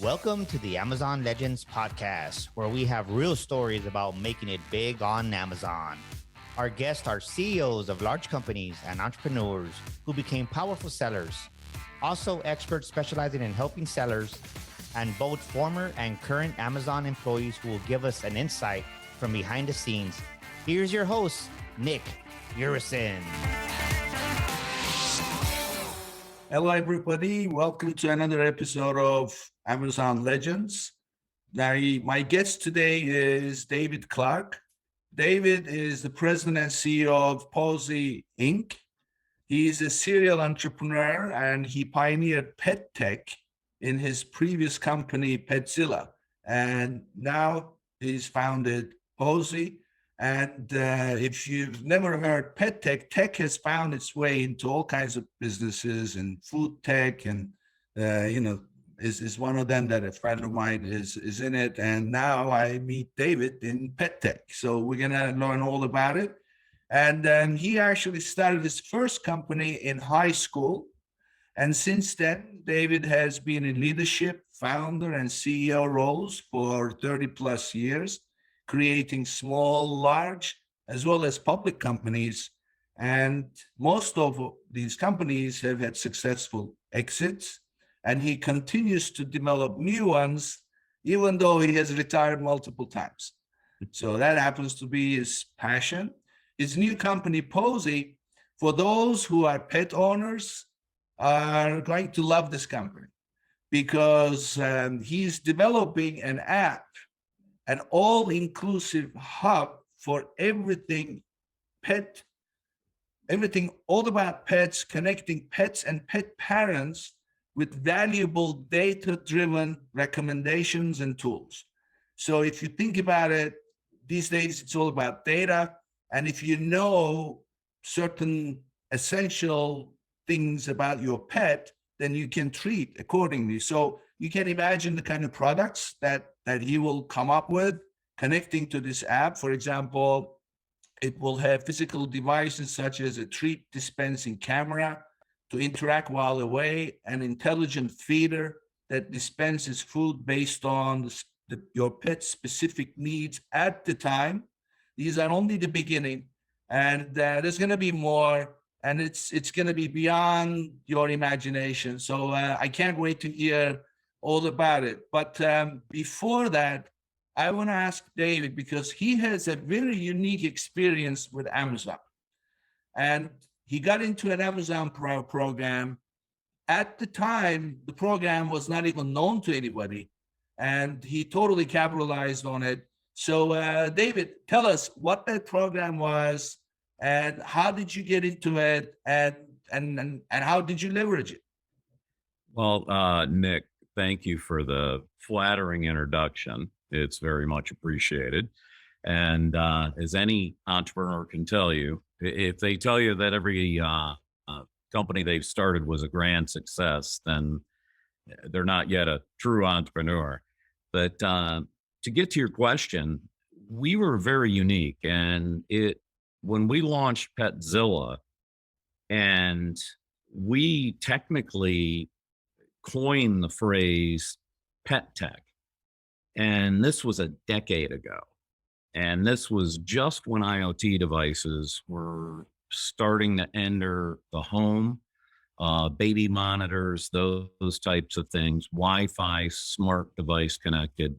Welcome to the Amazon Legends podcast, where we have real stories about making it big on Amazon. Our guests are CEOs of large companies and entrepreneurs who became powerful sellers, also experts specializing in helping sellers, and both former and current Amazon employees who will give us an insight from behind the scenes. Here's your host, Nick Urison. Hello, everybody. Welcome to another episode of Amazon Legends. Now, my guest today is David Clarke. David is the president and CEO of Petsy Inc. He is a serial entrepreneur and he pioneered pet tech in his previous company, Petzilla. And now he's founded Petsy. And if you've never heard pet tech, tech has found its way into all kinds of businesses, and food tech, and is one of them that a friend of mine is in it. And now I meet David in pet tech, so we're gonna learn all about it. And he actually started his first company in high school, and since then, David has been in leadership, founder, and CEO roles for 30 plus years, creating small, large, as well as public companies. And most of these companies have had successful exits, and he continues to develop new ones, even though he has retired multiple times. So that happens to be his passion. His new company, Petsy, for those who are pet owners, are going to love this company because he's developing an app, an all-inclusive hub for everything pet, everything all about pets, connecting pets and pet parents with valuable data-driven recommendations and tools. So if you think about it, these days it's all about data. And if you know certain essential things about your pet, then you can treat accordingly. So you can imagine the kind of products that he will come up with connecting to this app. For example, it will have physical devices such as a treat dispensing camera to interact while away, an intelligent feeder that dispenses food based on your pet's specific needs at the time. These are only the beginning, and there's going to be more, and it's going to be beyond your imagination. So I can't wait to hear all about it. But before that, I want to ask David, because he has a very unique experience with Amazon. And he got into an Amazon program. At the time, the program was not even known to anybody, and he totally capitalized on it. So David, tell us what that program was, and how did you get into it, and how did you leverage it? Well, Nick, thank you for the flattering introduction. It's very much appreciated. And as any entrepreneur can tell you, if they tell you that every company they've started was a grand success, then they're not yet a true entrepreneur. But to get to your question, we were very unique. And when we launched Petzilla, and we technically coined the phrase pet tech. And this was a decade ago. And this was just when IoT devices were starting to enter the home, baby monitors, those types of things, Wi-Fi, smart device connected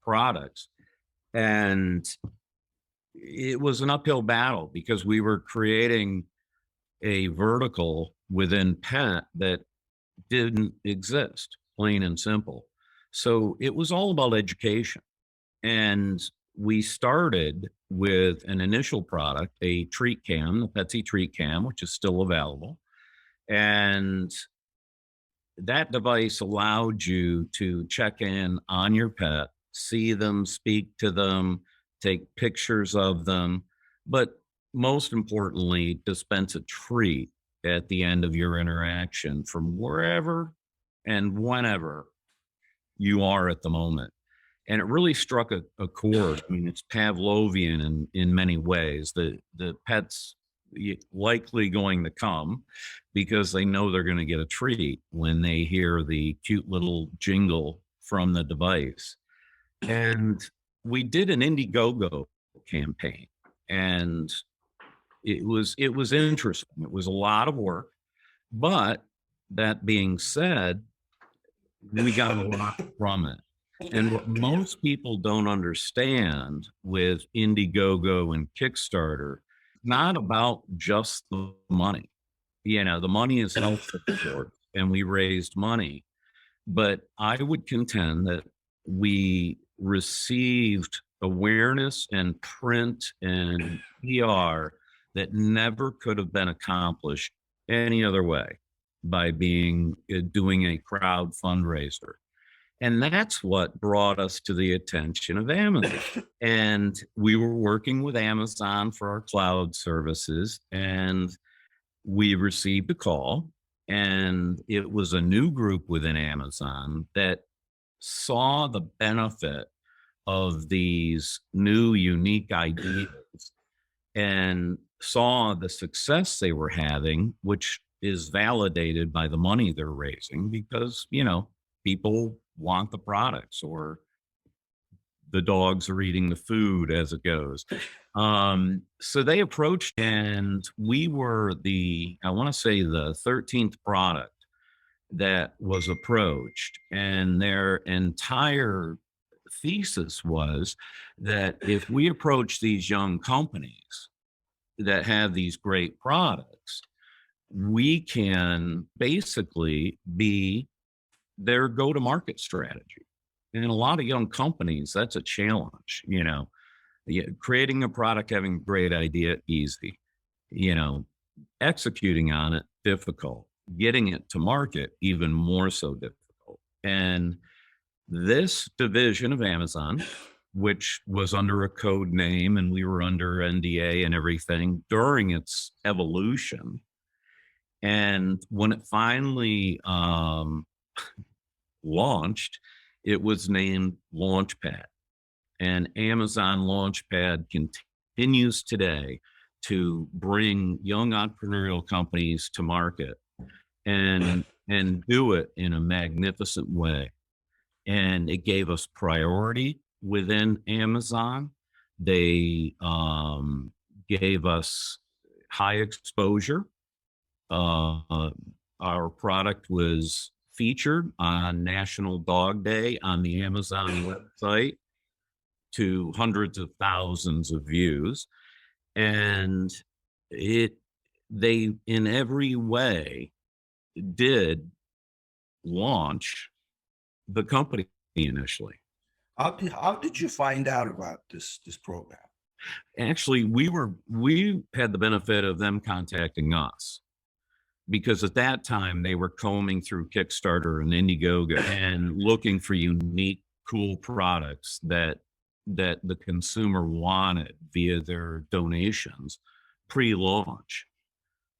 products. And it was an uphill battle because we were creating a vertical within pet that didn't exist, plain and simple. So it was all about education. And we started with an initial product, a treat cam, the Petsy Treat Cam, which is still available. And that device allowed you to check in on your pet, see them, speak to them, take pictures of them, but most importantly, dispense a treat at the end of your interaction from wherever and whenever you are at the moment. And it really struck a chord. I mean, it's Pavlovian in many ways. The pets likely going to come because they know they're going to get a treat when they hear the cute little jingle from the device. And we did an Indiegogo campaign, and it was interesting. It was a lot of work, but that being said, we got a lot from it. And what most people don't understand with Indiegogo and Kickstarter, not about just the money. You know, the money is helpful, and we raised money. But I would contend that we received awareness and print and PR that never could have been accomplished any other way by doing a crowd fundraiser. And that's what brought us to the attention of Amazon. And we were working with Amazon for our cloud services, and we received a call, and it was a new group within Amazon that saw the benefit of these new unique ideas and saw the success they were having, which is validated by the money they're raising, because, you know, people want the products, or the dogs are eating the food as it goes. So they approached, and we were I want to say the 13th product that was approached. And their entire thesis was that if we approach these young companies that have these great products, we can basically be their go-to-market strategy. And in a lot of young companies, that's a challenge. You know, creating a product, having a great idea, easy. You know, executing on it, difficult. Getting it to market, even more so difficult. And this division of Amazon, which was under a code name, and we were under NDA and everything during its evolution. And when it finally launched, it was named Launchpad. And Amazon Launchpad continues today to bring young entrepreneurial companies to market and do it in a magnificent way. And it gave us priority within Amazon. They gave us high exposure. Our product was featured on National Dog Day on the Amazon website to hundreds of thousands of views. And they in every way did launch the company initially. How did you find out about this program? Actually, we had the benefit of them contacting us, because at that time they were combing through Kickstarter and Indiegogo and looking for unique, cool products that the consumer wanted via their donations pre-launch.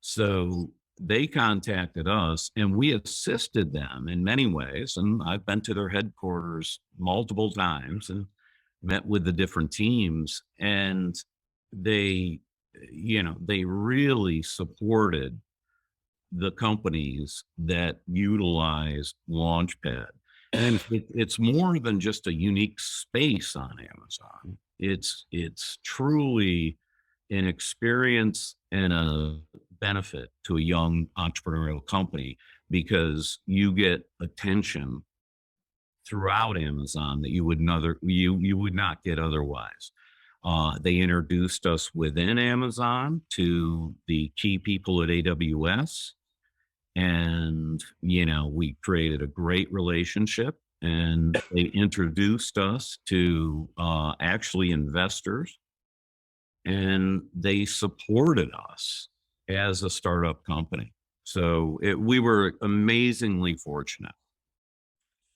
So they contacted us, and we assisted them in many ways. And I've been to their headquarters multiple times and met with the different teams, and they really supported the companies that utilize Launchpad. And it's more than just a unique space on Amazon. It's truly an experience and a benefit to a young entrepreneurial company, because you get attention throughout Amazon that you would not get otherwise. They introduced us within Amazon to the key people at AWS, and we created a great relationship, and they introduced us to actually investors, and they supported us as a startup company. So we were amazingly fortunate.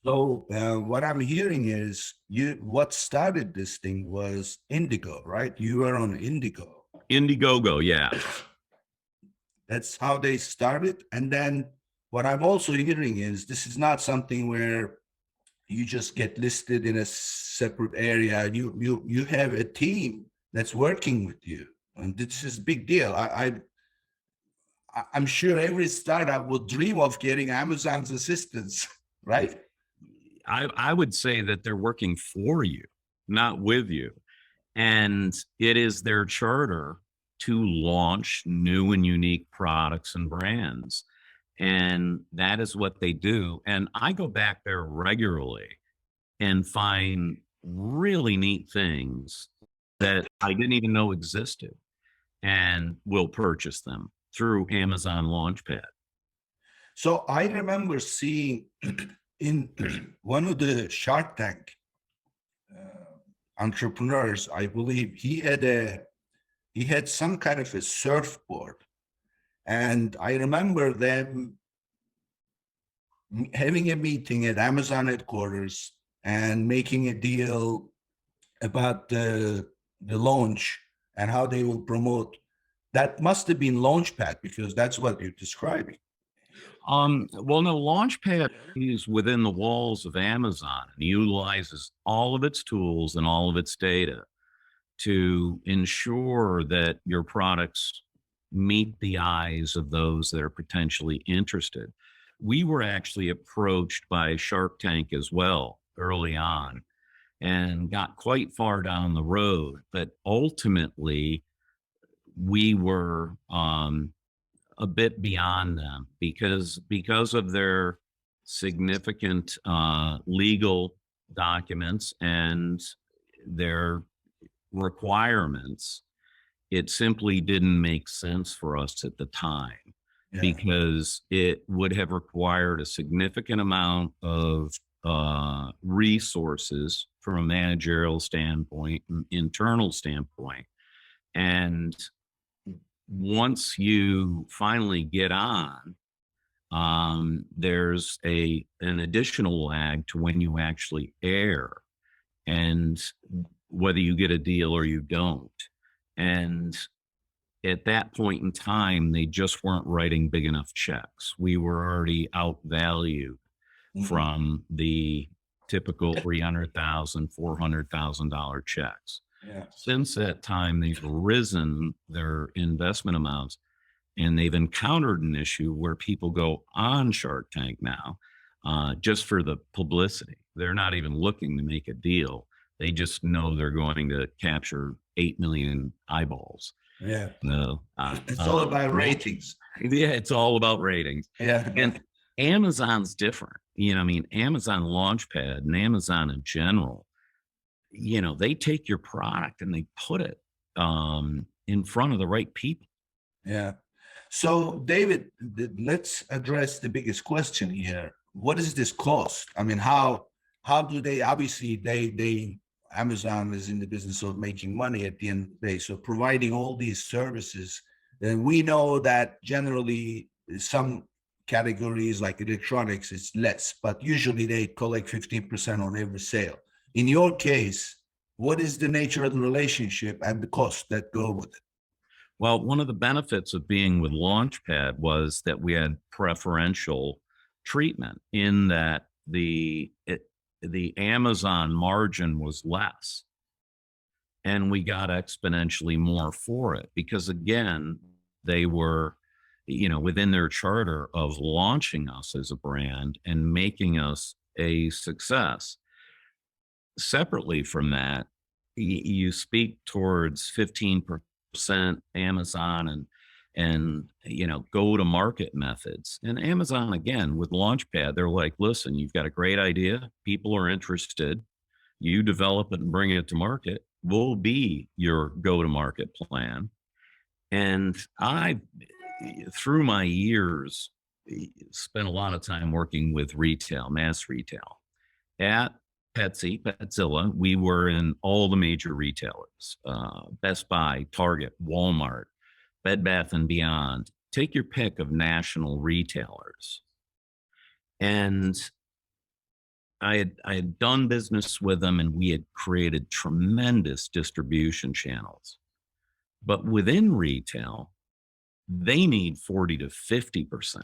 So what I'm hearing is what started this thing was Indigo, right? You were on Indiegogo, yeah. That's how they started. And then what I'm also hearing is this is not something where you just get listed in a separate area. You have a team that's working with you, and this is a big deal. I'm sure every startup would dream of getting Amazon's assistance, right? I would say that they're working for you, not with you. And it is their charter to launch new and unique products and brands. And that is what they do. And I go back there regularly and find really neat things that I didn't even know existed, and will purchase them through Amazon Launchpad. So I remember seeing in one of the Shark Tank entrepreneurs, I believe he had some kind of a surfboard, and I remember them having a meeting at Amazon headquarters and making a deal about the launch and how they will promote. That must have been Launchpad, because that's what you're describing. Well, no, Launchpad is within the walls of Amazon and utilizes all of its tools and all of its data to ensure that your products meet the eyes of those that are potentially interested. We were actually approached by Shark Tank as well early on and got quite far down the road, but ultimately we were a bit beyond them because of their significant legal documents and their requirements. It simply didn't make sense for us at the time, because it would have required a significant amount of resources from a managerial standpoint, internal standpoint. And once you finally get on, there's an additional lag to when you actually air, and whether you get a deal or you don't. And at that point in time, they just weren't writing big enough checks. We were already outvalued from the typical $300,000, $400,000 checks. Yeah. Since that time, they've risen their investment amounts, and they've encountered an issue where people go on Shark Tank now just for the publicity. They're not even looking to make a deal. They just know they're going to capture 8 million eyeballs. Yeah. No, It's all about ratings. Yeah, it's all about ratings. Yeah. And Amazon's different. You know, I mean, Amazon Launchpad and Amazon in general, you know, they take your product and they put it in front of the right people. Yeah. So, David, let's address the biggest question here. What does this cost? I mean, how do they, obviously they Amazon is in the business of making money at the end of the day. So providing all these services, and we know that generally some categories like electronics is less, but usually they collect 15% on every sale. In your case, what is the nature of the relationship and the cost that go with it? Well, one of the benefits of being with Launchpad was that we had preferential treatment in that the Amazon margin was less, and we got exponentially more for it because, again, they were, you know, within their charter of launching us as a brand and making us a success. Separately from that, you speak towards 15% Amazon and you know, go to market methods. And Amazon, again, with Launchpad, they're like, listen, you've got a great idea, people are interested, you develop it and bring it to market, we'll be your go to market plan. And I, through my years, spent a lot of time working with retail, mass retail. At Petzilla, we were in all the major retailers, Best Buy, Target, Walmart, Bed Bath and Beyond. Take your pick of national retailers. And I had done business with them, and we had created tremendous distribution channels. But within retail, they need 40 to 50%.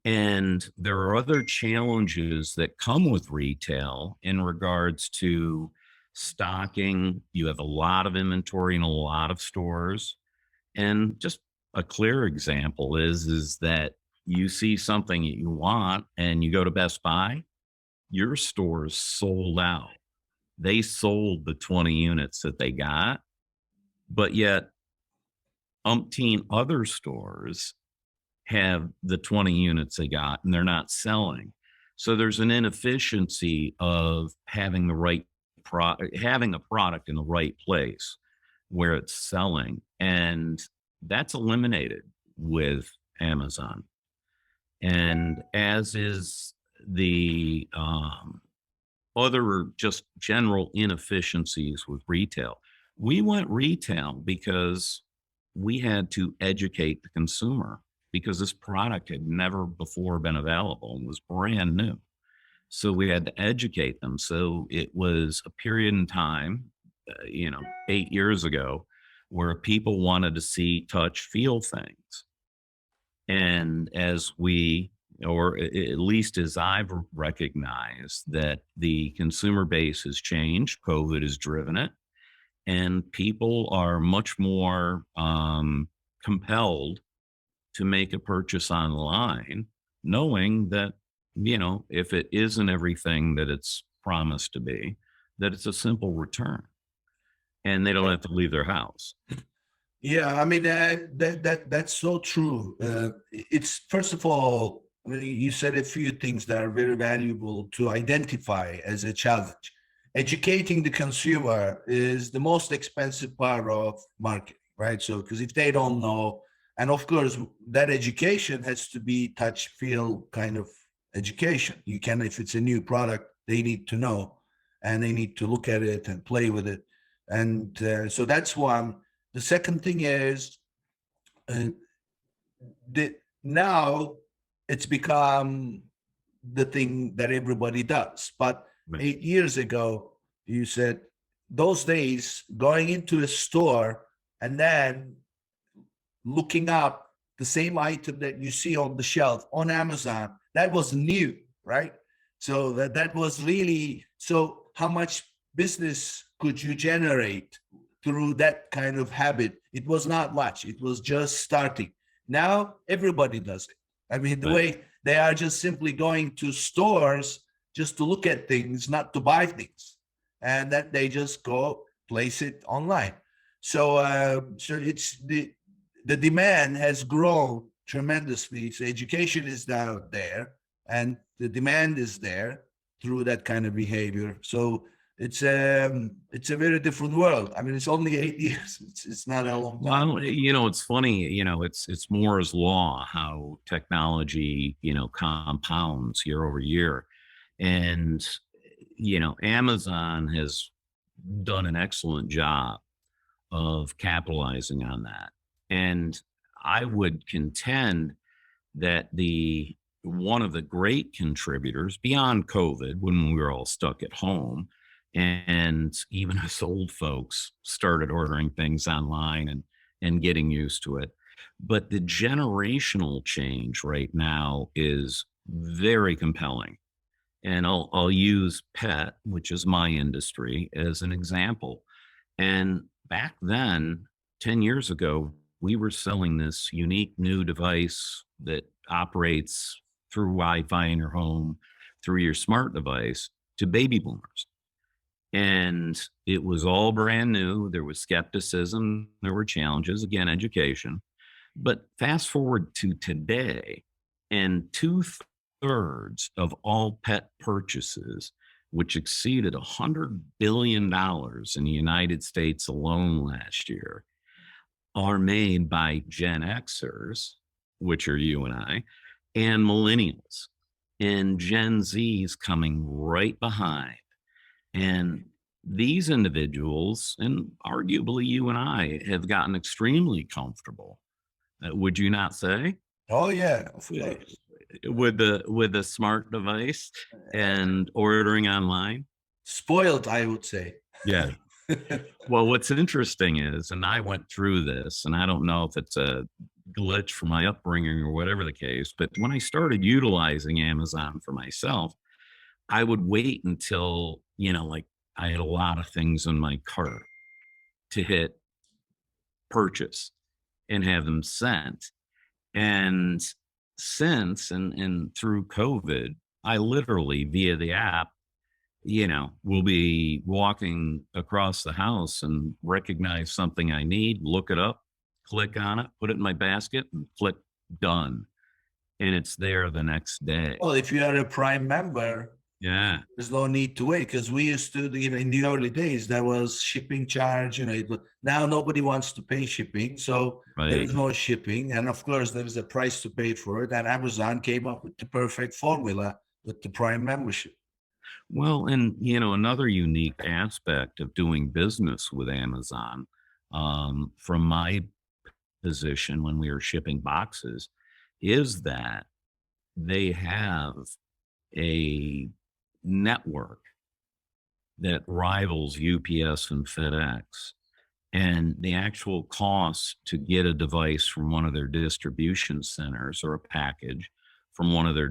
And there are other challenges that come with retail in regards to stocking. You have a lot of inventory in a lot of stores. And just a clear example is that you see something that you want and you go to Best Buy, your stores sold out. They sold the 20 units that they got, but yet umpteen other stores have the 20 units they got and they're not selling. So there's an inefficiency of having the right having a product in the right place where it's selling. And that's eliminated with Amazon. And as is the other just general inefficiencies with retail. We went retail because we had to educate the consumer because this product had never before been available and was brand new. So we had to educate them. So it was a period in time, 8 years ago, where people wanted to see, touch, feel things. And as we, or at least as I've recognized, that the consumer base has changed, COVID has driven it, and people are much more compelled to make a purchase online, knowing that, if it isn't everything that it's promised to be, that it's a simple return and they don't have to leave their house. Yeah, I mean that's so true. It's first of all, you said a few things that are very valuable to identify as a challenge. Educating the consumer is the most expensive part of marketing, right? So because if they don't know, and of course that education has to be touch, feel kind of education. You can, if it's a new product, they need to know, and they need to look at it and play with it, and so that's one. The second thing is that now it's become the thing that everybody does. But Right. 8 years ago, you said those days going into a store and then looking up the same item that you see on the shelf on Amazon, that was new, right? So that was really, so how much business could you generate through that kind of habit? It was not much. It was just starting. Now everybody does it. I mean, the Right. way they are just simply going to stores just to look at things, not to buy things, and that they just go place it online. So it's the demand has grown tremendously. So education is now there, and the demand is there through that kind of behavior. So it's a very different world. I mean, it's only 8 years. It's not a long time. Well, it's funny, it's Moore's law, how technology, compounds year over year. And, Amazon has done an excellent job of capitalizing on that. And I would contend that the one of the great contributors beyond COVID, when we were all stuck at home, and even us old folks started ordering things online and getting used to it. But the generational change right now is very compelling. And I'll use pet, which is my industry, as an example. And back then, 10 years ago, we were selling this unique new device that operates through Wi-Fi in your home, through your smart device, to baby boomers. And it was all brand new. There was skepticism, there were challenges, again, education. But fast forward to today, and two-thirds of all pet purchases, which exceeded $100 billion in the United States alone last year, are made by Gen Xers, which are you and I, and millennials. And Gen Z is coming right behind. And these individuals, and arguably you and I, have gotten extremely comfortable. Would you not say? Oh yeah, of course. With the smart device and ordering online? Spoiled, I would say. Yeah. Well, what's interesting is, and I went through this, and I don't know if it's a glitch from my upbringing or whatever the case, but when I started utilizing Amazon for myself, I would wait until, like I had a lot of things in my cart to hit purchase and have them sent. And since and through COVID, I literally, via the app, will be walking across the house and recognize something I need, look it up, click on it, put it in my basket, and click done. And it's there the next day. Well, if you are a Prime member, Yeah. there's no need to wait, because we used to, in the early days, there was shipping charge. Now nobody wants to pay shipping, so there is no shipping, and of course there is a price to pay for it. And Amazon came up with the perfect formula with the Prime membership. Well, and another unique aspect of doing business with Amazon, from my position when we were shipping boxes, is that they have a network that rivals UPS and FedEx. And the actual cost to get a device from one of their distribution centers, or a package from one of their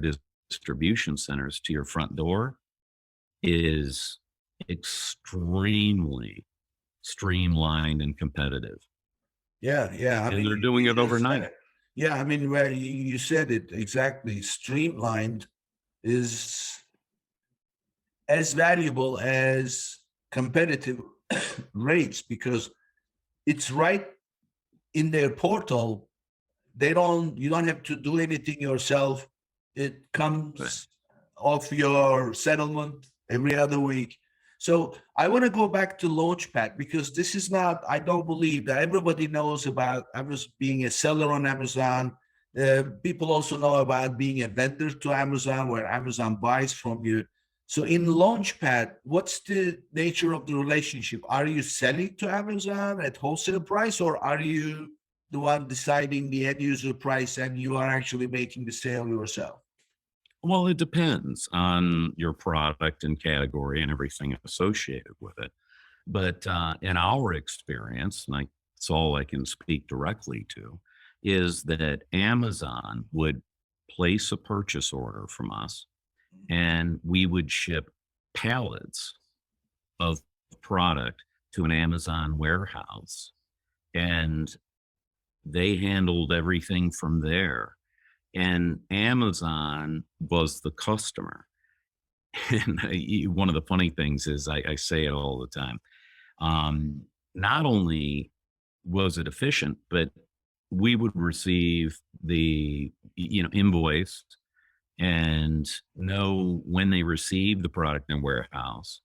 distribution centers to your front door, is extremely streamlined and competitive. Yeah. And they're doing it overnight. Yeah, I mean, where you said it exactly. Streamlined is as valuable as competitive rates, because it's right in their portal. You don't have to do anything yourself. It comes off your settlement every other week. So I want to go back to Launchpad, because this is not, I don't believe that everybody knows about being a seller on Amazon. People also know about being a vendor to Amazon, where Amazon buys from you. So in Launchpad, what's the nature of the relationship? Are you selling to Amazon at wholesale price, or are you the one deciding the end user price and you are actually making the sale yourself? Well, it depends on your product and category and everything associated with it. But in our experience, and that's all I can speak directly to, is that Amazon would place a purchase order from us, and we would ship pallets of product to an Amazon warehouse, and they handled everything from there. And Amazon was the customer. And one of the funny things is, I say it all the time. Not only was it efficient, but we would receive the invoice and know when they received the product in warehouse.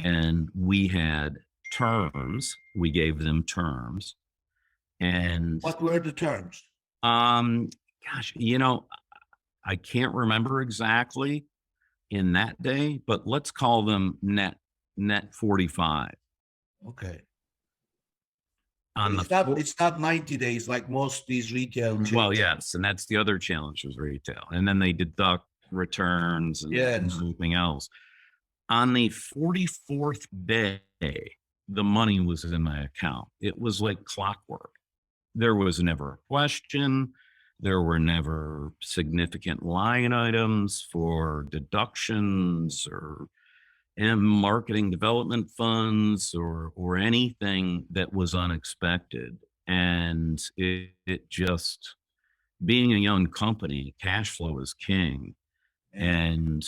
And we had terms. We gave them terms. And what were the terms? Gosh, I can't remember exactly in that day, but let's call them net 45. Okay. On It's not 90 days like most of these retail chains. Well, yes, and that's the other challenge with retail. And then they deduct returns and everything else. On the 44th day, the money was in my account. It was like clockwork. There was never a question. There were never significant line items for deductions or marketing development funds or anything that was unexpected. And it just, being a young company, cash flow is king. And,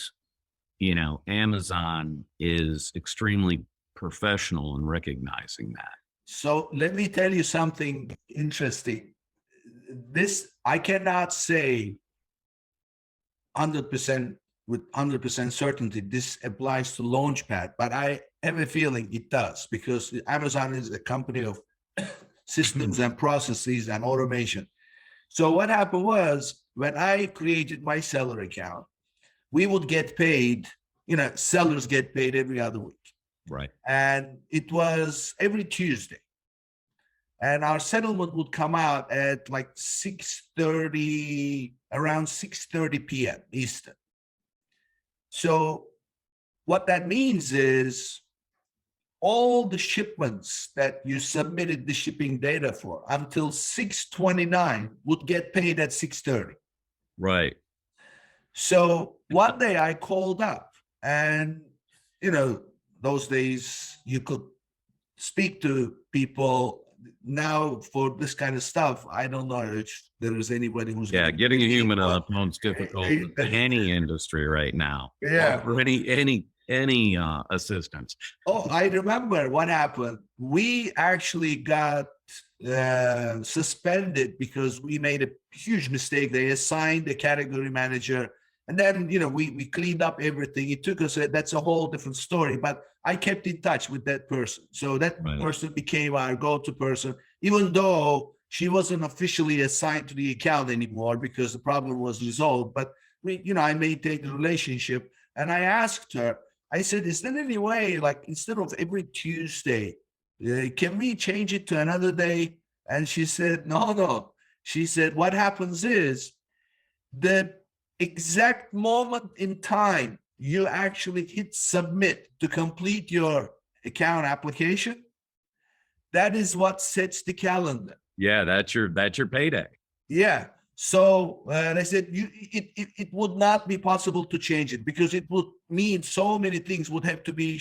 Amazon is extremely professional in recognizing that. So let me tell you something interesting. I cannot say 100% with 100% certainty this applies to Launchpad, but I have a feeling it does, because Amazon is a company of systems and processes and automation. So what happened was, when I created my seller account, we would get paid, sellers get paid every other week. Right. And it was every Tuesday. And our settlement would come out at like 6:30, around 6:30 p.m. Eastern. So what that means is, all the shipments that you submitted the shipping data for until 6:29 would get paid at 6:30. Right. So one day I called up, and, those days you could speak to people now for this kind of stuff, I don't know if there is anybody who's getting a human on the phone is difficult in any industry right now. Yeah. Or any assistance. Oh, I remember what happened. We actually got suspended because we made a huge mistake. They assigned a category manager, and then we cleaned up everything. It took us that's a whole different story, but I kept in touch with that person. So that person became our go-to person, even though she wasn't officially assigned to the account anymore because the problem was resolved. But I maintained the relationship, and I asked her, I said, is there any way, like, instead of every Tuesday, can we change it to another day? And she said, no. She said, what happens is the exact moment in time you actually hit submit to complete your account application, that is what sets the calendar. Yeah, that's your payday. Yeah. So and I said, it would not be possible to change it because it would mean so many things would have to be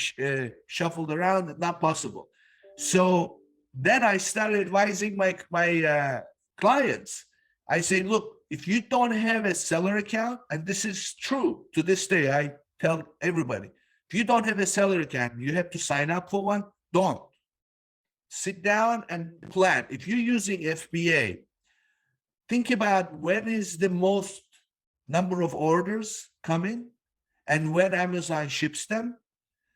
shuffled around. Not possible. So then I started advising my clients. I say, look, if you don't have a seller account, and this is true to this day, I tell everybody, if you don't have a seller account, you have to sign up for one. Don't. Sit down and plan. If you're using FBA, think about when is the most number of orders coming and when Amazon ships them.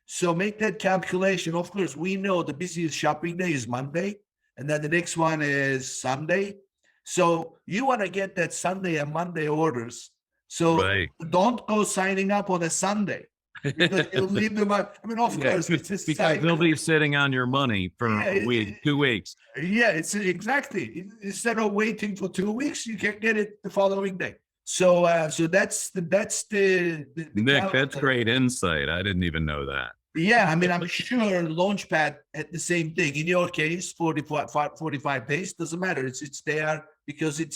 So make that calculation. Of course, we know the busiest shopping day is Monday, and then the next one is Sunday. So you want to get that Sunday and Monday orders. So don't go signing up on a Sunday because you'll leave them out. I mean, of course, it's just because they'll be sitting on your money for a week, 2 weeks. Yeah, it's exactly. Instead of waiting for 2 weeks, you can get it the following day. So that's the Nick, that's great insight. I didn't even know that. Yeah, I mean, I'm sure Launchpad had the same thing. In your case, 45 days, doesn't matter. It's there because it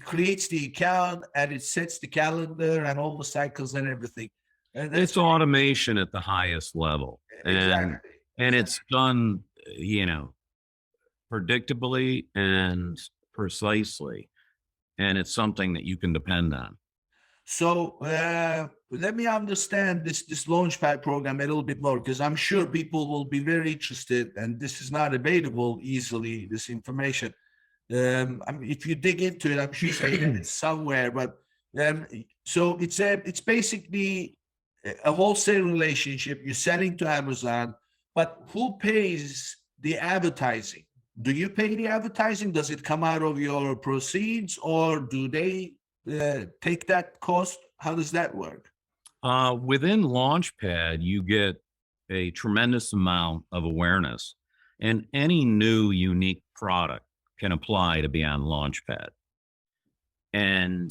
creates the account and it sets the calendar and all the cycles and everything. And it's automation at the highest level. Exactly. And it's done, predictably and precisely. And it's something that you can depend on. So let me understand this Launchpad program a little bit more, because I'm sure people will be very interested, and this is not available easily, this information. I mean, if you dig into it, I'm sure it's somewhere. But so it's basically a wholesale relationship. You're selling to Amazon, but who pays the advertising? Do you pay the advertising? Does it come out of your proceeds, or do they take that cost? How does that work? Within Launchpad, you get a tremendous amount of awareness, and any new unique product can apply to be on Launchpad. And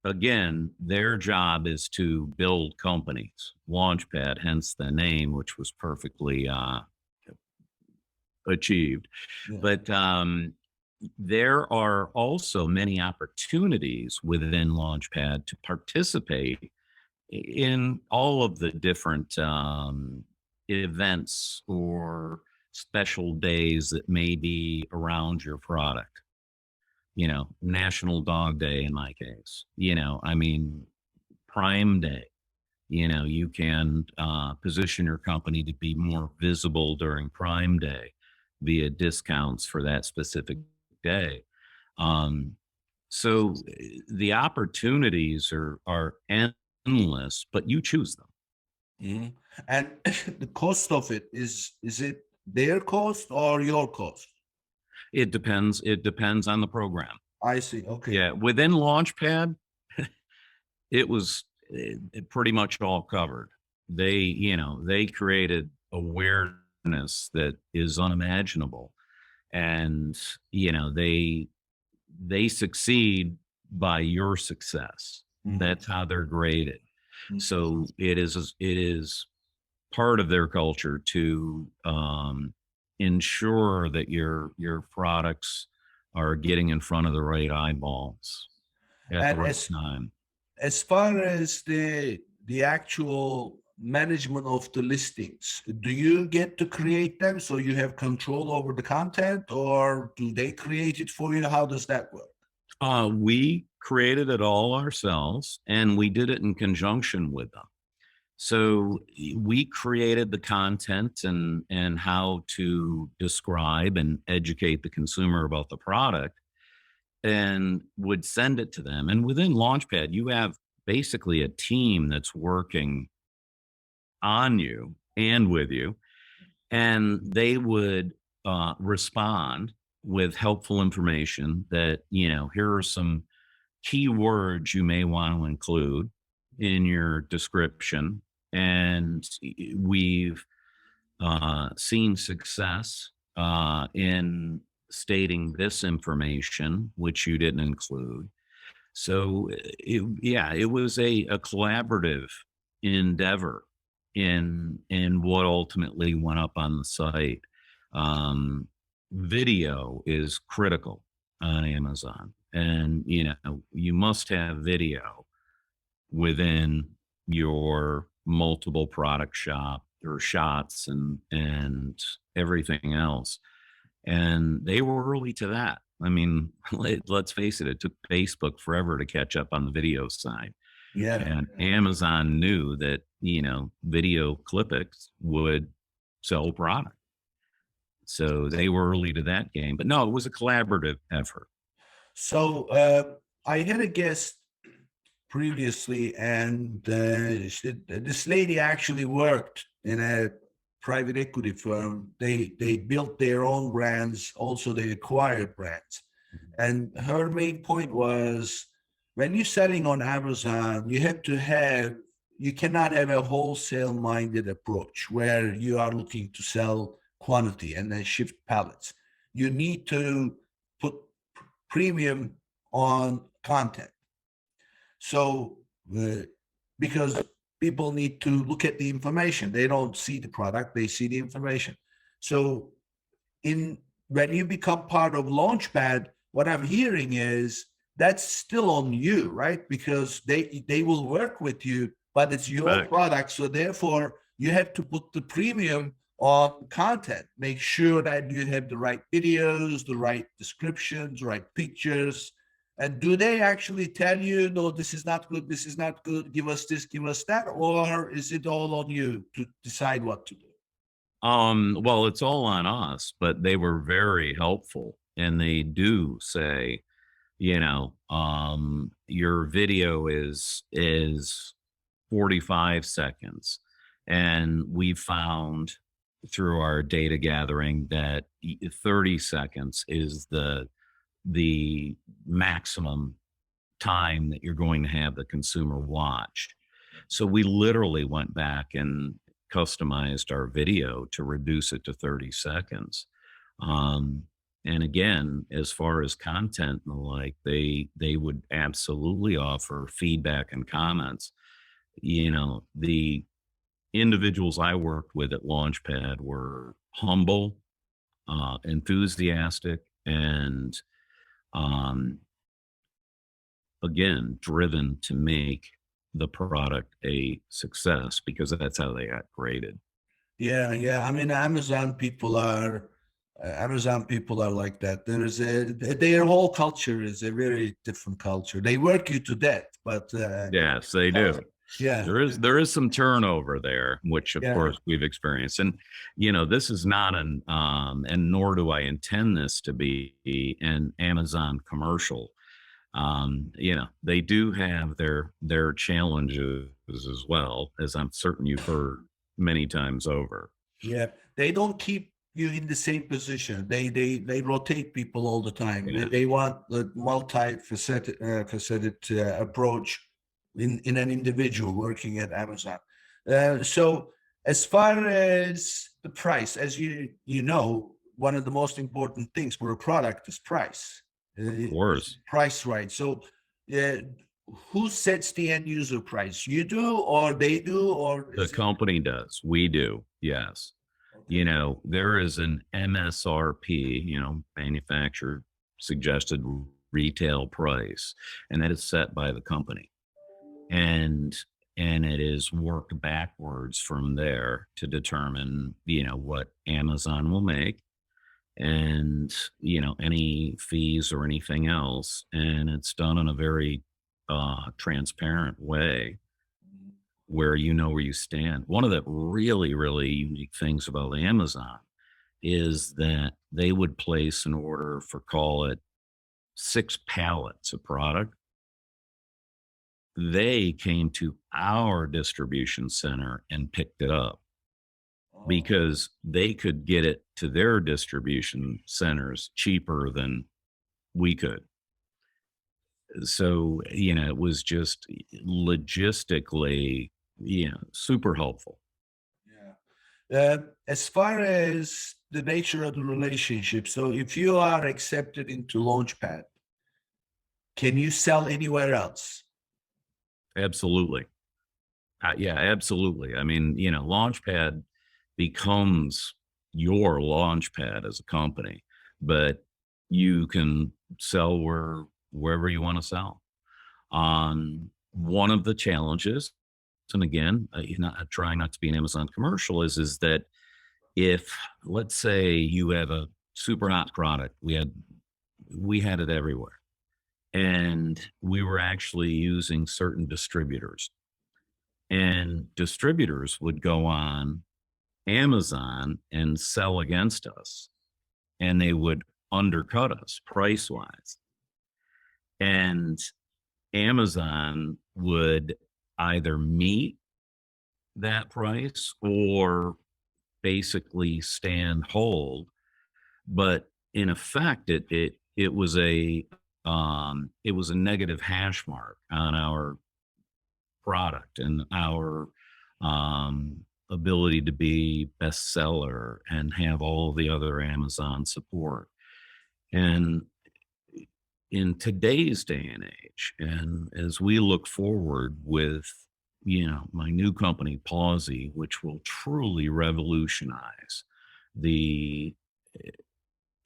again, their job is to build companies. Launchpad, hence the name, which was perfectly achieved. Yeah. But there are also many opportunities within Launchpad to participate in all of the different events or special days that may be around your product. National Dog Day in my case, I mean, Prime Day, you can position your company to be more visible during Prime Day via discounts for that specific day. So the opportunities are endless, but you choose them. Mm-hmm. And the cost of it, is it their cost or your cost? It depends. It depends on the program. I see. Okay. Yeah. Within Launchpad, it was pretty much all covered. They created awareness that is unimaginable. And, they succeed by your success. Mm-hmm. That's how they're graded. Mm-hmm. So it is part of their culture to ensure that your products are getting in front of the right eyeballs at the right time. As far as the actual management of the listings? Do you get to create them so you have control over the content, or do they create it for you? How does that work? We created it all ourselves, and we did it in conjunction with them. So we created the content and how to describe and educate the consumer about the product, and would send it to them. And within Launchpad, you have basically a team that's working on you and with you, and they would respond with helpful information that, here are some keywords you may want to include in your description. And we've seen success in stating this information, which you didn't include. So, it was a collaborative endeavor in what ultimately went up on the site. Video is critical on Amazon, and you must have video within your multiple product shop or shots and everything else. And they were early to that. I mean, let's face it, it took Facebook forever to catch up on the video side. Yeah. And Amazon knew that, video clippings would sell product. So they were early to that game. But no, it was a collaborative effort. So I had a guest previously, and this lady actually worked in a private equity firm. They built their own brands. Also, they acquired brands. And her main point was, when you're selling on Amazon, you cannot have a wholesale-minded approach where you are looking to sell quantity and then shift pallets. You need to put premium on content. So, because people need to look at the information, they don't see the product, they see the information. So, when you become part of Launchpad, what I'm hearing is that's still on you, right? Because they will work with you, but it's your product. So therefore, you have to put the premium on content. Make sure that you have the right videos, the right descriptions, right pictures. And do they actually tell you, no, this is not good, this is not good, give us this, give us that? Or is it all on you to decide what to do? Well, it's all on us, but they were very helpful. And they do say, your video is 45 seconds. And we found through our data gathering that 30 seconds is the maximum time that you're going to have the consumer watch. So we literally went back and customized our video to reduce it to 30 seconds. And again, as far as content and the like, they would absolutely offer feedback and comments. The individuals I worked with at Launchpad were humble, enthusiastic, and again, driven to make the product a success, because that's how they got graded. Yeah. I mean, Amazon people are like that. Their whole culture is a very different culture. They work you to death, but yes, they do. Yeah, there is some turnover there, which of course we've experienced. And this is not and nor do I intend this to be an Amazon commercial. They do have their challenges as well, as I'm certain you've heard many times over. Yeah, they don't keep you in the same position. They rotate people all the time. Yeah. They want the multi-faceted approach in an individual working at Amazon. So as far as the price, as you know, one of the most important things for a product is price. Of course. Price, right. So who sets the end user price? You do, or they do, or the company does? We do, yes. Okay. There is an MSRP, manufacturer suggested retail price, and that is set by the company. And and it is worked backwards from there to determine, what Amazon will make and, any fees or anything else. And it's done in a very transparent way where you know where you stand. One of the really, really unique things about Amazon is that they would place an order for, call it, 6 pallets of product. They came to our distribution center and picked it up Oh, because they could get it to their distribution centers cheaper than we could. So, it was just logistically, super helpful. yeah. As far as the nature of the relationship, so if you are accepted into Launchpad, can you sell anywhere else? Absolutely. Yeah, absolutely. I mean, Launchpad becomes your Launchpad as a company, but you can sell wherever you want to sell. One of the challenges, and again, trying not to be an Amazon commercial, is that if, let's say, you have a super hot product, we had it everywhere, and we were actually using certain distributors, and distributors would go on Amazon and sell against us, and they would undercut us price wise. And Amazon would either meet that price or basically stand hold. But in effect, it was a negative hash mark on our product and our ability to be bestseller and have all the other Amazon support. And in today's day and age, and as we look forward with, my new company, Pawsey, which will truly revolutionize the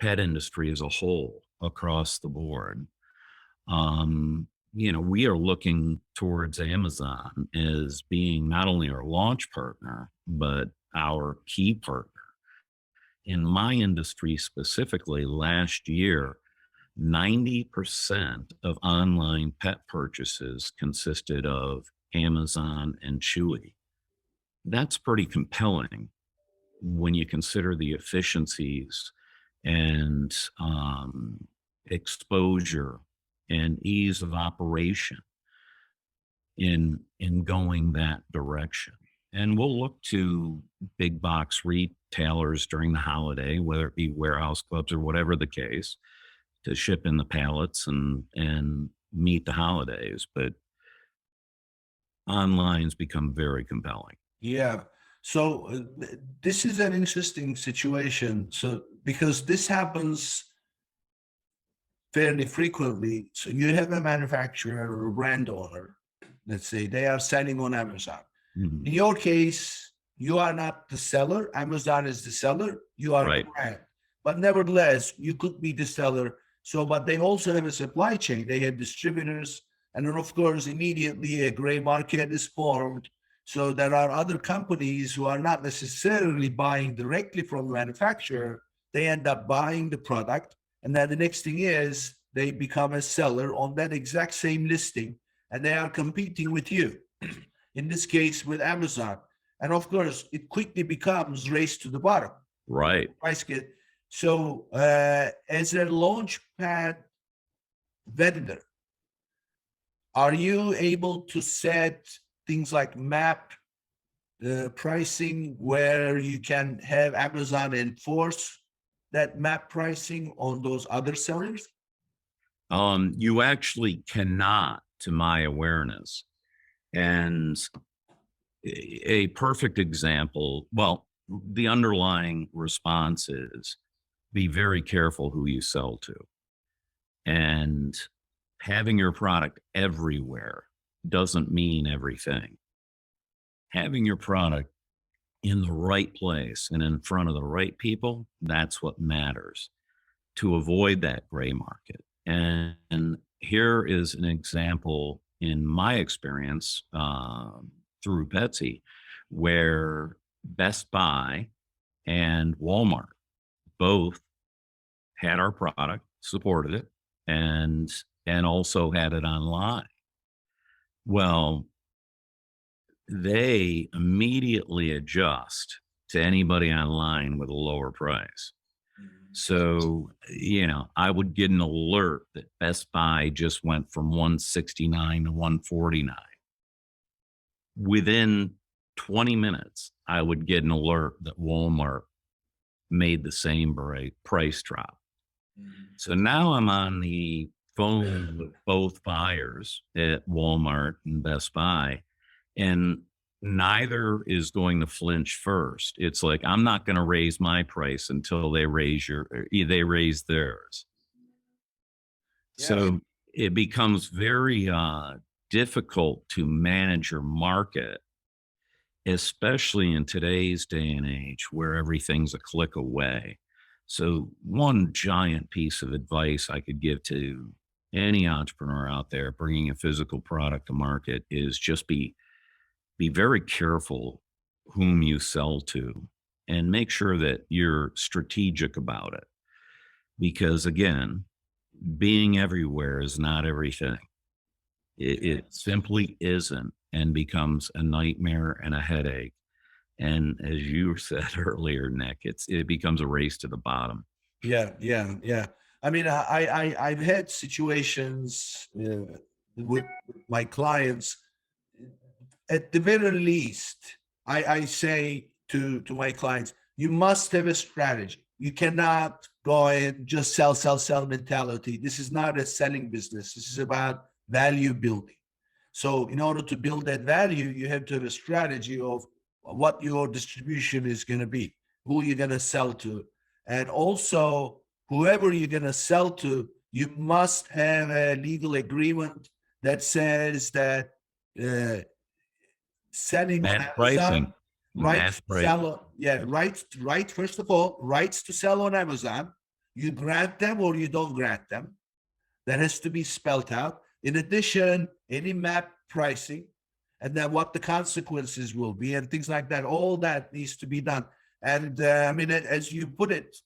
pet industry as a whole across the board, we are looking towards Amazon as being not only our launch partner, but our key partner. In my industry specifically, last year, 90% of online pet purchases consisted of Amazon and Chewy. That's pretty compelling when you consider the efficiencies and exposure and ease of operation in going that direction. And we'll look to big box retailers during the holiday, whether it be warehouse clubs or whatever the case, to ship in the pallets and meet the holidays. But online's become very compelling. Yeah. So this is an interesting situation. So because this happens fairly frequently. So you have a manufacturer or a brand owner, let's say they are selling on Amazon. Mhm. In your case, you are not the seller. Amazon is the seller. You are Right. the brand. But nevertheless, you could be the seller. So, but they also have a supply chain. They have distributors. And then, of course, immediately a gray market is formed. So there are other companies who are not necessarily buying directly from the manufacturer. They end up buying the product. And then the next thing is they become a seller on that exact same listing. And they are competing with you. In this case, with Amazon. And of course, it quickly becomes race to the bottom. Right. Price get. So as a Launchpad vendor, are you able to set things like map pricing where you can have Amazon enforce that map pricing on those other sellers? You actually cannot, to my awareness. And a perfect example, well, the underlying response is be very careful who you sell to. And having your product everywhere doesn't mean everything. Having your product in the right place and in front of the right people, that's what matters to avoid that gray market. And here is an example in my experience through Petsy, where Best Buy and Walmart both had our product, supported it, and also had it online. Well, they immediately adjust to anybody online with a lower price. So, I would get an alert that Best Buy just went from 169 to 149. Within 20 minutes, I would get an alert that Walmart made the same price drop. So now I'm on the phone with both buyers at Walmart and Best Buy, and neither is going to flinch first. It's like, I'm not going to raise my price until they raise theirs. Yeah. So it becomes very difficult to manage your market, especially in today's day and age where everything's a click away. So one giant piece of advice I could give to any entrepreneur out there bringing a physical product to market is just be very careful whom you sell to, and make sure that you're strategic about it. Because again, being everywhere is not everything. It simply isn't, and becomes a nightmare and a headache. And as you said earlier, Nick, it becomes a race to the bottom. Yeah. I mean, I've had situations with my clients. At the very least, I say to my clients, you must have a strategy. You cannot go and just sell mentality. This is not a selling business. This is about value building. So in order to build that value, you have to have a strategy of what your distribution is going to be, who you're going to sell to. And also, whoever you're going to sell to, you must have a legal agreement that says that selling on Bad pricing. Right, right. First of all, rights to sell on Amazon, you grant them or you don't grant them. That has to be spelled out. In addition, any map pricing, and then what the consequences will be, and things like that. All that needs to be done. And I mean, as you put it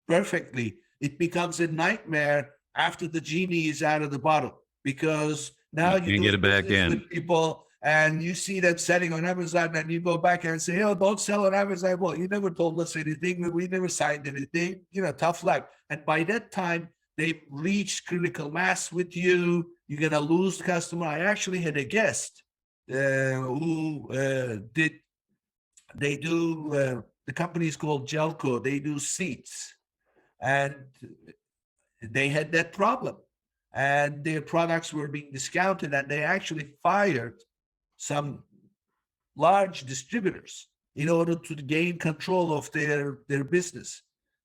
perfectly, it becomes a nightmare after the genie is out of the bottle, because now you can get it back in. With people, and you see them selling on Amazon, and you go back and say, "Oh, don't sell on Amazon." Well, you never told us anything. We never signed anything. Tough luck. And by that time, they've reached critical mass with you. You're gonna lose the customer. I actually had a guest who did. They do. The company is called Gelco. They do seats, and they had that problem, and their products were being discounted, and they actually fired some large distributors in order to gain control of their business.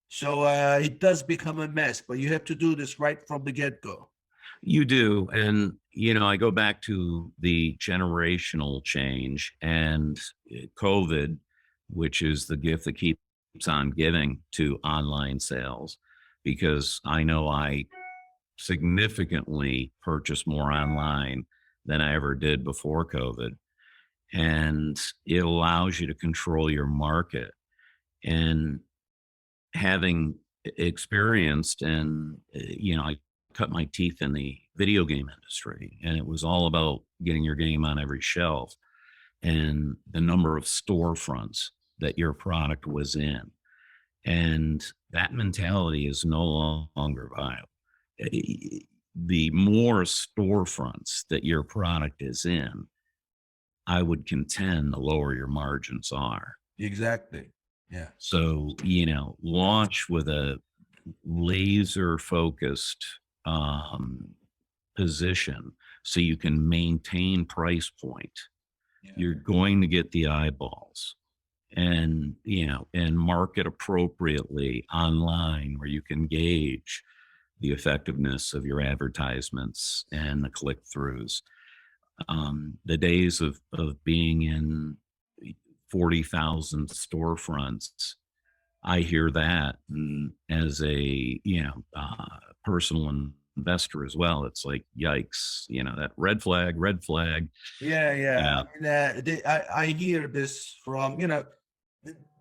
So it does become a mess, but you have to do this right from the get-go. You do. And, I go back to the generational change and COVID, which is the gift that keeps on giving to online sales, because I know I significantly purchased more online than I ever did before COVID. And it allows you to control your market. And having experienced, and I cut my teeth in the video game industry, and it was all about getting your game on every shelf and the number of storefronts that your product was in. And that mentality is no longer viable. The more storefronts that your product is in, I would contend the lower your margins are. Exactly. Yeah. So, launch with a laser focused position so you can maintain price point. Yeah. You're going to get the eyeballs, and market appropriately online where you can gauge the effectiveness of your advertisements and the click-throughs. The days of being in 40,000 storefronts, I hear that, and as a personal investor as well. It's like, yikes, that red flag, red flag. Yeah, yeah. Yeah. I mean, I hear this from,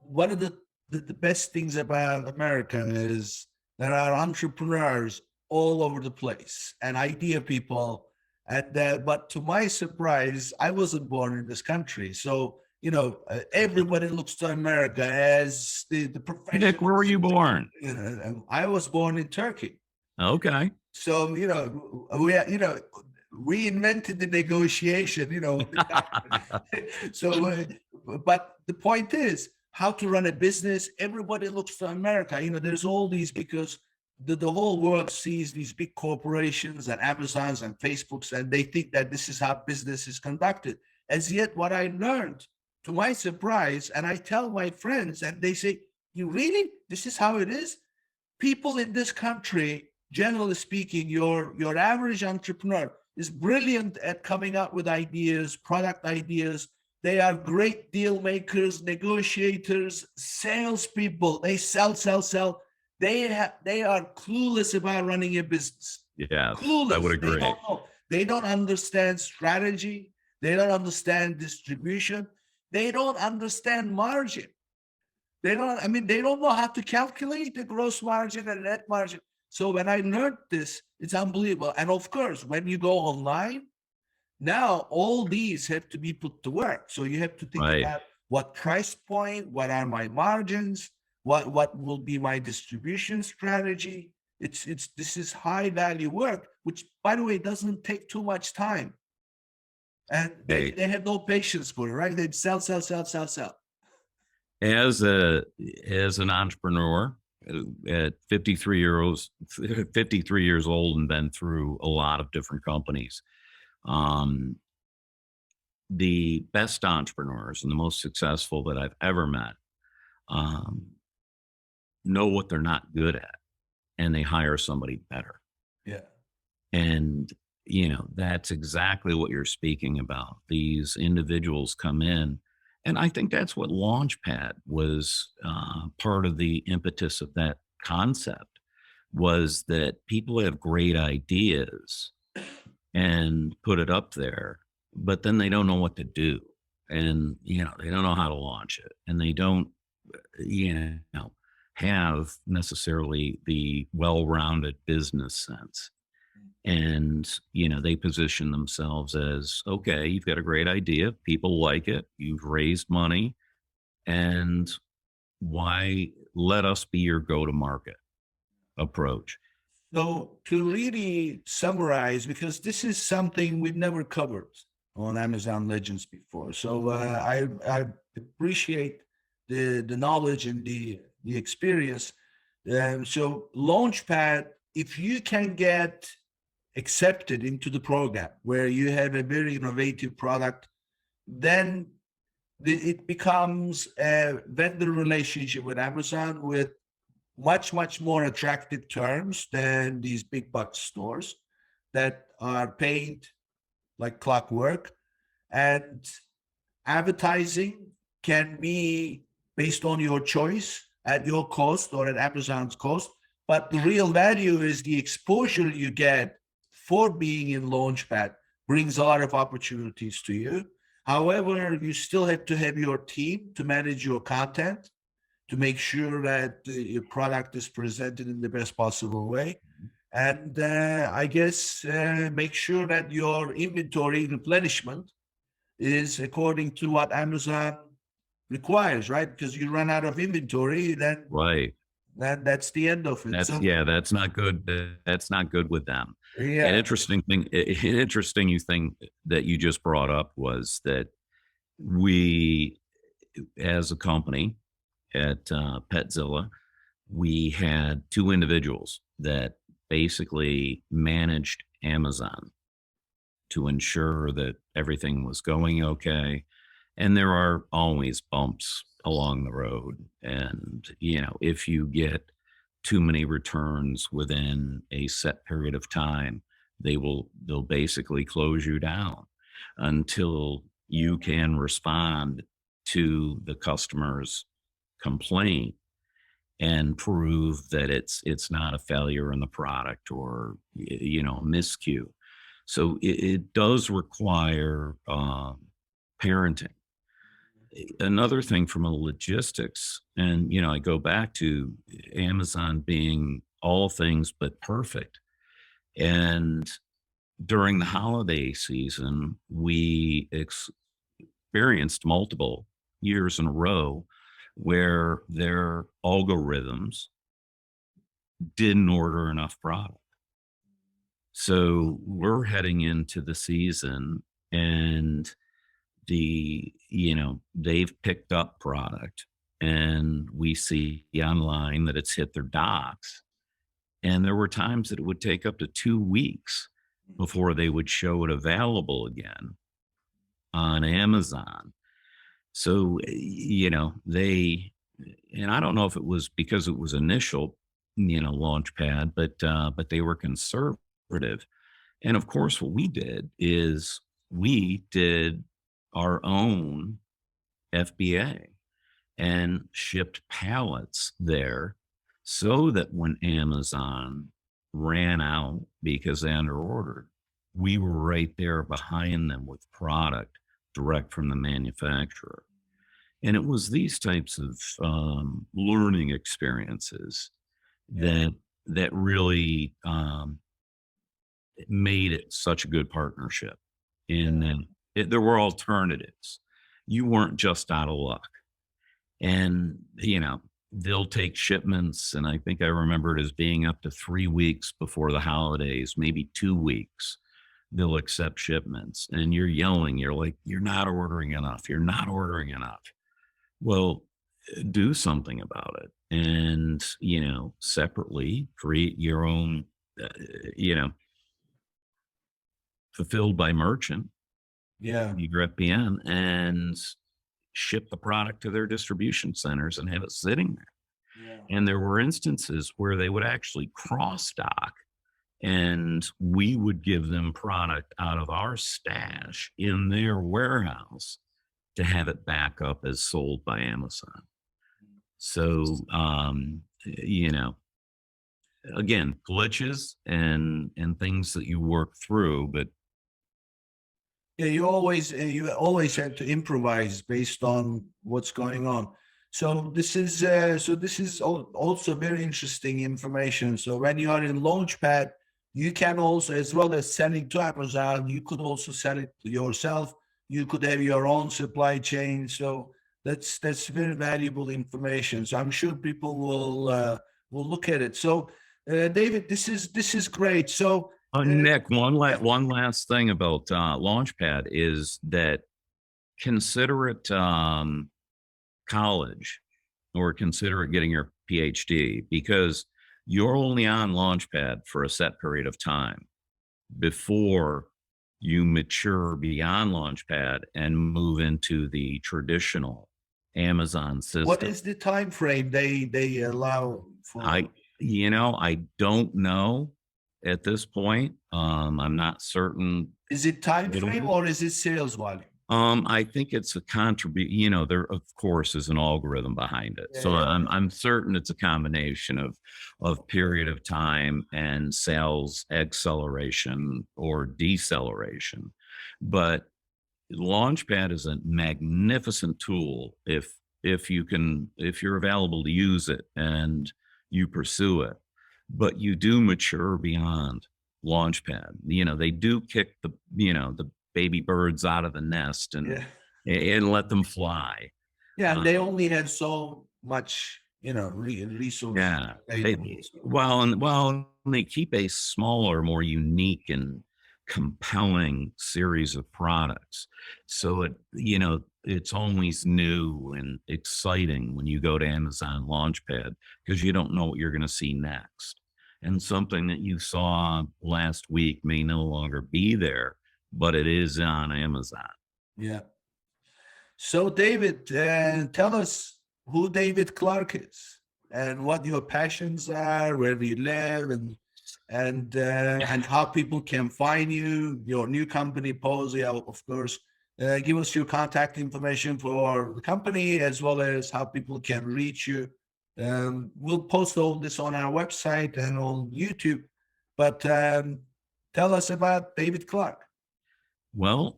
one of the best things about America is there are entrepreneurs all over the place and idea people. But to my surprise, I wasn't born in this country. So, everybody looks to America as the professional. Nick, where were you born? I was born in Turkey. Okay. So, we invented the negotiation, So, but the point is how to run a business. Everybody looks to America. There's all these, because the whole world sees these big corporations and Amazons and Facebooks, and they think that this is how business is conducted. As yet, what I learned, to my surprise, and I tell my friends, and they say, "You really? This is how it is?" People in this country, generally speaking, your average entrepreneur is brilliant at coming up with ideas, product ideas. They are great deal makers, negotiators, salespeople. They sell. They are clueless about running a business. Yeah, Clueless. I would agree. They don't know. They don't understand strategy. They don't understand distribution. They don't understand margin. They don't know how to calculate the gross margin and net margin. So when I learned this, it's unbelievable. And of course, when you go online, now all these have to be put to work. So you have to think about what price point, what are my margins, what will be my distribution strategy. This is high value work, which, by the way, doesn't take too much time. And they have no patience for it, right? They sell. As an entrepreneur at 53 years old and been through a lot of different companies, the best entrepreneurs and the most successful that I've ever met know what they're not good at, and they hire somebody better. Yeah. And that's exactly what you're speaking about. These individuals come in, and I think that's what Launchpad was, part of the impetus of that concept, was that people have great ideas and put it up there, but then they don't know what to do. And, they don't know how to launch it. And they don't, have necessarily the well-rounded business sense. And, they position themselves as, okay, you've got a great idea. People like it. You've raised money. And why let us be your go-to-market approach? So to really summarize, because this is something we've never covered on Amazon Legends before. So I appreciate the knowledge and the experience. So Launchpad, if you can get accepted into the program where you have a very innovative product, then it becomes a vendor relationship with Amazon with much more attractive terms than these big box stores that are paid like clockwork. And advertising can be based on your choice, at your cost or at Amazon's cost. But the real value is the exposure you get for being in Launchpad brings a lot of opportunities to you. However, you still have to have your team to manage your content, to make sure that your product is presented in the best possible way. And I guess make sure that your inventory replenishment is according to what Amazon requires, right? Because you run out of inventory, then that's the end of it. That's not good. That's not good with them. Yeah. An interesting thing that you just brought up was that we, as a company at Petzilla, we had two individuals that basically managed Amazon to ensure that everything was going okay. And there are always bumps along the road. And, if you get too many returns within a set period of time, they'll basically close you down until you can respond to the customer's complaint and prove that it's not a failure in the product or miscue. So it does require parenting. Another thing from a logistics, and I go back to Amazon being all things but perfect. And during the holiday season, we experienced multiple years in a row where their algorithms didn't order enough product. So we're heading into the season and they've picked up product and we see online that it's hit their docks. And there were times that it would take up to 2 weeks before they would show it available again on Amazon. So, and I don't know if it was because it was initial, Launchpad, but they were conservative. And of course, what we did is we did our own FBA and shipped pallets there so that when Amazon ran out because they under ordered, we were right there behind them with product direct from the manufacturer. And it was these types of learning experiences that really made it such a good partnership. And then there were alternatives. You weren't just out of luck. And, they'll take shipments. And I think I remember it as being up to 3 weeks before the holidays, maybe 2 weeks. They'll accept shipments. And you're yelling, you're like, you're not ordering enough. You're not ordering enough. Well, do something about it. And, separately create your own, fulfilled by merchant. Yeah. Your FBN and ship the product to their distribution centers and have it sitting there. Yeah. And there were instances where they would actually cross dock and we would give them product out of our stash in their warehouse to have it back up as sold by Amazon. So, again, glitches and things that you work through, but Yeah, you always have to improvise based on what's going on. So this is also very interesting information. So when you are in Launchpad, you can also, as well as selling to Amazon, you could also sell it yourself. You could have your own supply chain. So that's very valuable information. So I'm sure people will look at it. So David, this is great. So Nick, one last thing about Launchpad is that consider it college or consider it getting your PhD because you're only on Launchpad for a set period of time before you mature beyond Launchpad and move into the traditional Amazon system. what is the time frame they allow for? I don't know at this point. I'm not certain. Is it time frame or is it sales volume? I think it's a contribute. There of course is an algorithm behind it, so I'm certain it's a combination of period of time and sales acceleration or deceleration. But Launchpad is a magnificent tool if you're available to use it and you pursue it. But you do mature beyond Launchpad. They do kick the baby birds out of the nest and let them fly. Yeah, and they only have so much, resources. Yeah. And they keep a smaller, more unique and compelling series of products. So it's always new and exciting when you go to Amazon Launchpad because you don't know what you're going to see next. And something that you saw last week may no longer be there, but it is on Amazon. Yeah. So David, tell us who David Clarke is and what your passions are, where you live, and how people can find you, your new company, Posey, of course. Give us your contact information for the company as well as how people can reach you. We'll post all this on our website and on YouTube. But tell us about David Clarke. Well,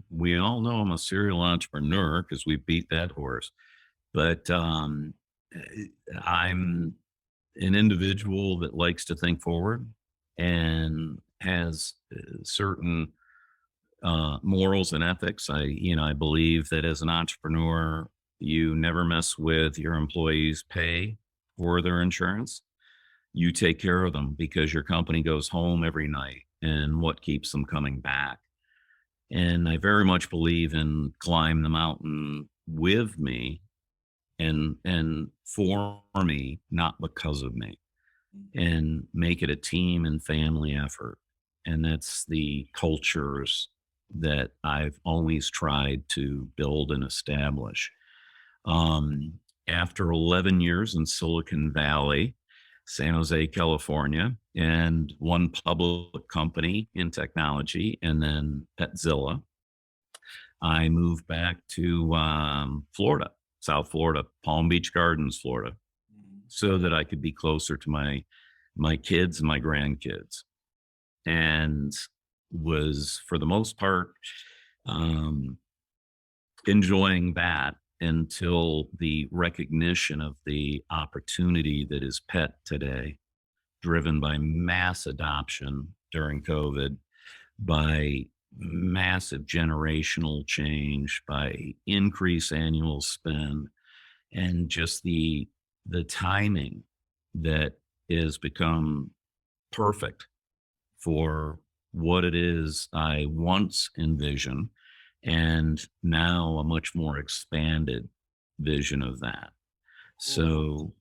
we all know I'm a serial entrepreneur because we beat that horse. But I'm an individual that likes to think forward and has certain morals and ethics. I believe that as an entrepreneur, you never mess with your employees' pay or their insurance. You take care of them because your company goes home every night and what keeps them coming back. And I very much believe in climb the mountain with me and for me, not because of me, and make it a team and family effort. And that's the cultures that I've always tried to build and establish. After 11 years in Silicon Valley, San Jose, California, and one public company in technology, and then Petzilla, I moved back to Florida, South Florida, Palm Beach Gardens, Florida, so that I could be closer to my kids and my grandkids, and was for the most part enjoying that until the recognition of the opportunity that is pet today, driven by mass adoption during COVID, by massive generational change, by increased annual spend, and just the timing that has become perfect for what it is I once envisioned, and now a much more expanded vision of that. So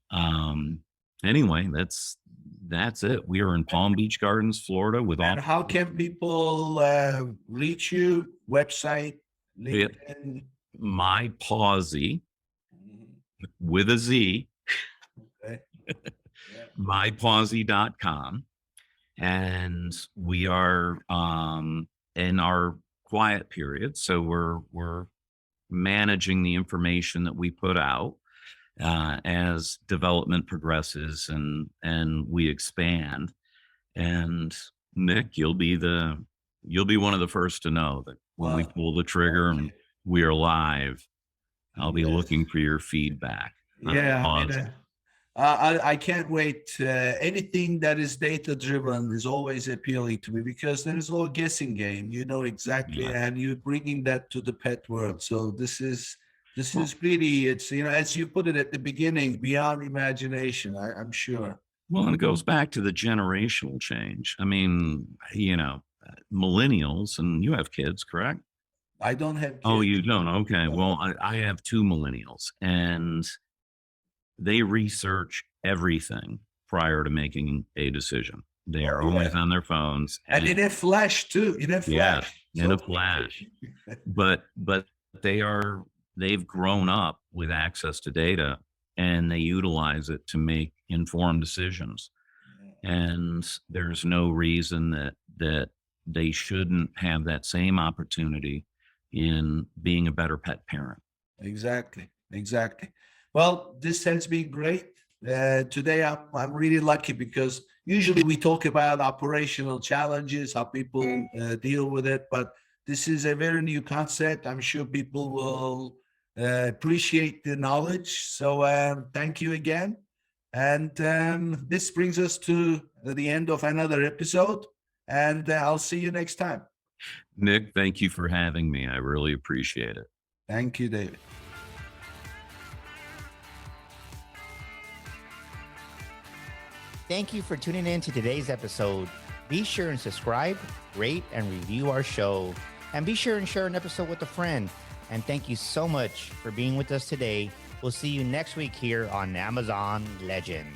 anyway, that's it. We are in Palm Beach Gardens, Florida, with all. And how can people reach you? Website, LinkedIn? My Pawsy with a Z, Okay. mypawsy.com. And we are in our quiet period. So we're managing the information that we put out as development progresses and we expand. And Nick, you'll be one of the first to know that when we pull the trigger and we are live, I'll be looking for your feedback. Yeah, I can't wait. Anything that is data driven is always appealing to me because there is no guessing game. You know exactly, and you're bringing that to the pet world. So this is really, it's, as you put it at the beginning, beyond imagination. I'm sure. Well, and it goes back to the generational change. I mean, millennials, and you have kids, correct? I don't have kids. Oh, you don't? Okay. Well, I have two millennials, and they research everything prior to making a decision. They are always on their phones. And in a flash too. In a flash. Yeah, in a flash. But they've grown up with access to data and they utilize it to make informed decisions. And there's no reason that they shouldn't have that same opportunity in being a better pet parent. Exactly. Well, this has been great. Today, I'm really lucky because usually we talk about operational challenges, how people deal with it, but this is a very new concept. I'm sure people will appreciate the knowledge. So thank you again. And this brings us to the end of another episode, and I'll see you next time. Nick, thank you for having me. I really appreciate it. Thank you, David. Thank you for tuning in to today's episode. Be sure and subscribe, rate, and review our show. And be sure and share an episode with a friend. And thank you so much for being with us today. We'll see you next week here on Amazon Legends.